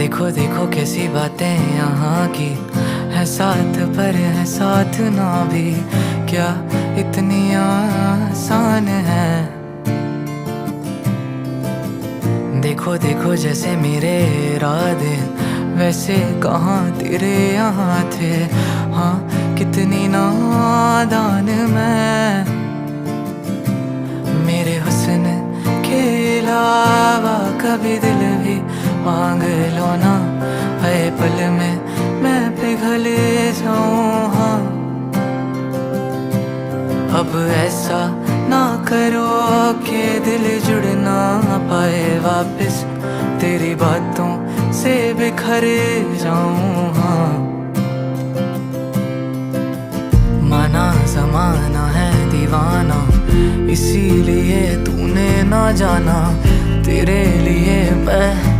देखो देखो कैसी बातें यहाँ की है, साथ पर है साथ ना भी, क्या इतनी आसान है। देखो देखो जैसे मेरे इरादे वैसे कहाँ तेरे यहाँ थे, हाँ कितनी नादान मैं। मेरे हुस्न के अलावा कभी दिल भी मांग लो ना, हर पल में मैं पिघल जाऊं। हाँ अब ऐसा ना करो कि दिल जुड़ ना पाए वापस, तेरी बातों से बिखर जाऊं। हाँ माना ज़माना है दीवाना, इसीलिए तूने ना जाना, तेरे लिए मैं